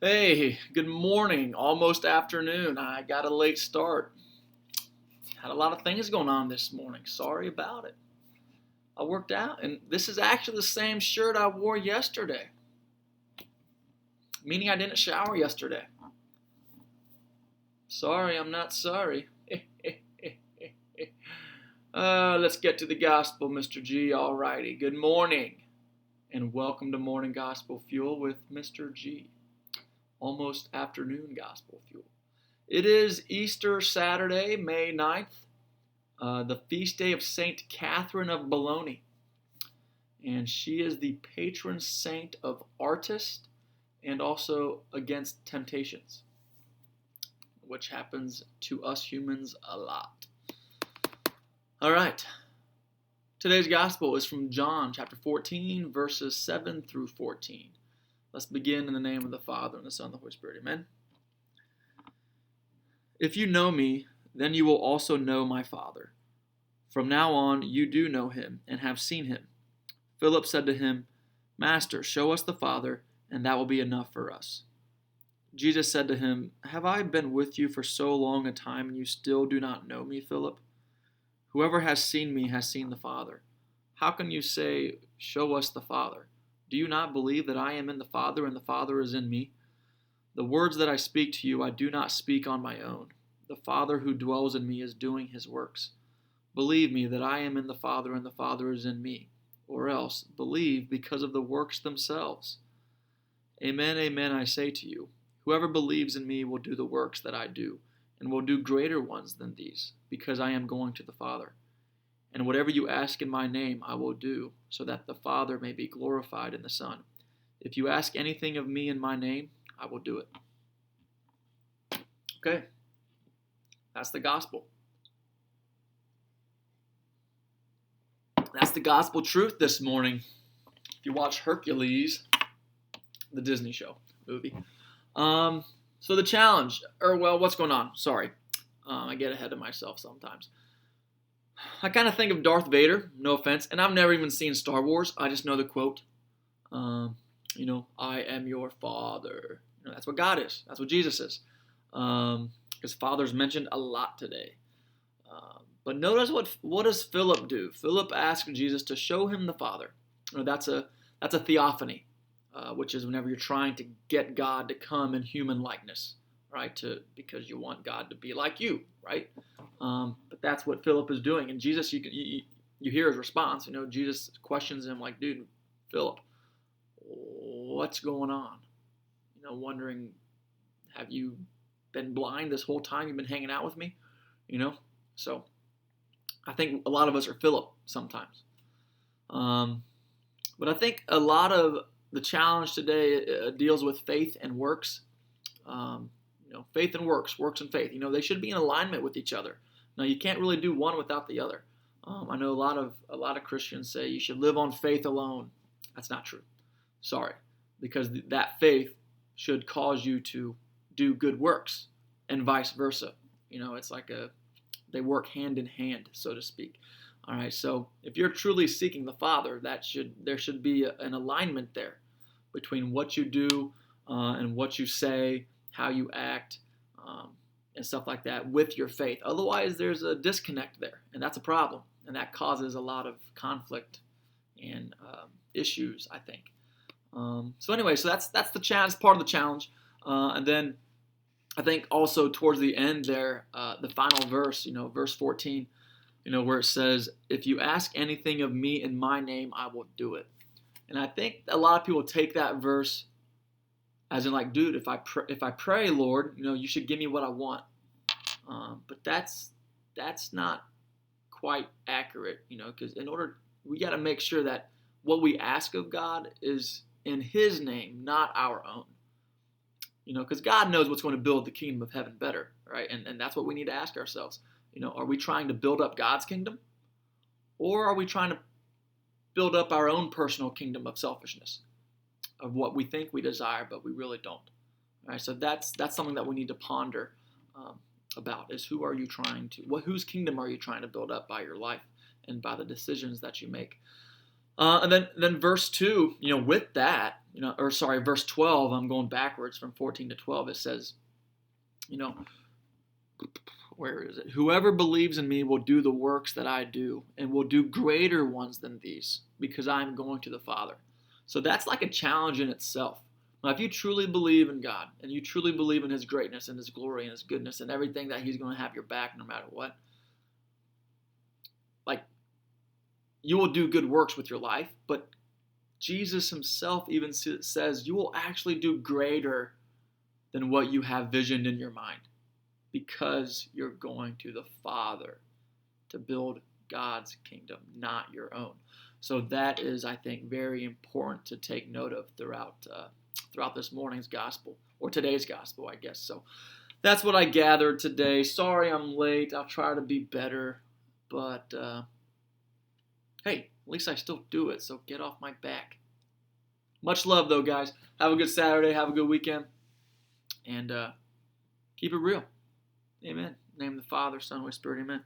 Hey, good morning. Almost afternoon. I got a late start. Had a lot of things going on this morning. Sorry about it. I worked out, and this is actually the same shirt I wore yesterday, meaning I didn't shower yesterday. Sorry, I'm not sorry. Let's get to the gospel, Mr. G. Alrighty. Good morning, and welcome to Morning Gospel Fuel with Mr. G. Almost afternoon gospel fuel. It is Easter Saturday, May 9th, the feast day of Saint Catherine of Bologna. And she is the patron saint of artists and also against temptations, which happens to us humans a lot. All right. Today's gospel is from John chapter 14, verses 7 through 14. Let's begin in the name of the Father, and the Son, and the Holy Spirit. Amen. If you know me, then you will also know my Father. From now on, you do know him and have seen him. Philip said to him, Master, show us the Father, and that will be enough for us. Jesus said to him, Have I been with you for so long a time, and you still do not know me, Philip? Whoever has seen me has seen the Father. How can you say, Show us the Father? Do you not believe that I am in the Father and the Father is in me? The words that I speak to you I do not speak on my own. The Father who dwells in me is doing his works. Believe me that I am in the Father and the Father is in me. Or else, believe because of the works themselves. Amen, amen, I say to you, whoever believes in me will do the works that I do, and will do greater ones than these, because I am going to the Father. And whatever you ask in my name I will do, so that the Father may be glorified in the Son. If you ask anything of me in my name, I will do it. Okay, that's the gospel. That's the gospel truth this morning. If you watch Hercules, the Disney show movie. So the challenge, what's going on? Sorry, I get ahead of myself sometimes. I kind of think of Darth Vader, no offense, and I've never even seen Star Wars. I just know the quote, I am your father. That's what God is. That's what Jesus is. His father's mentioned a lot today. But notice what does Philip do? Philip asked Jesus to show him the Father. That's a theophany, which is whenever you're trying to get God to come in human likeness, right? Because you want God to be like you, right? But that's what Philip is doing. And Jesus, you hear his response. Jesus questions him like, dude, Philip, what's going on? Wondering, have you been blind this whole time you've been hanging out with me? So I think a lot of us are Philip sometimes. But I think a lot of the challenge today deals with faith and works. Faith and works and faith. They should be in alignment with each other. Now, you can't really do one without the other. I know a lot of Christians say you should live on faith alone. That's not true. Sorry, because that faith should cause you to do good works, and vice versa. It's like they work hand in hand, so to speak. All right, so if you're truly seeking the Father, there should be an alignment there between what you do and what you say, how you act, and stuff like that with your faith. Otherwise, there's a disconnect there, and that's a problem, and that causes a lot of conflict and issues, I think. So that's the challenge, part of the challenge, and then I think also towards the end there, the final verse, verse 14, where it says, if you ask anything of me in my name, I will do it. And I think a lot of people take that verse as in like, dude, if I pray, Lord, you should give me what I want. But that's not quite accurate, because we got to make sure that what we ask of God is in his name, not our own. Because God knows what's going to build the kingdom of heaven better, right? And that's what we need to ask ourselves. Are we trying to build up God's kingdom? Or are we trying to build up our own personal kingdom of selfishness, of what we think we desire, but we really don't? All right, so that's something that we need to ponder about, is whose kingdom are you trying to build up by your life and by the decisions that you make? And then verse 2, with that, verse 12, I'm going backwards from 14 to 12. It says, you know, where is it? Whoever believes in me will do the works that I do and will do greater ones than these because I'm going to the Father. So that's like a challenge in itself. Now, if you truly believe in God and you truly believe in his greatness and his glory and his goodness and everything that he's going to have your back no matter what, like, you will do good works with your life, but Jesus himself even says you will actually do greater than what you have visioned in your mind because you're going to the Father to build God's kingdom, not your own. So that is, I think, very important to take note of throughout this morning's gospel, or today's gospel, I guess. So that's what I gathered today. Sorry I'm late. I'll try to be better. But hey, at least I still do it, so get off my back. Much love, though, guys. Have a good Saturday. Have a good weekend. And keep it real. Amen. In the name of the Father, Son, Holy Spirit. Amen.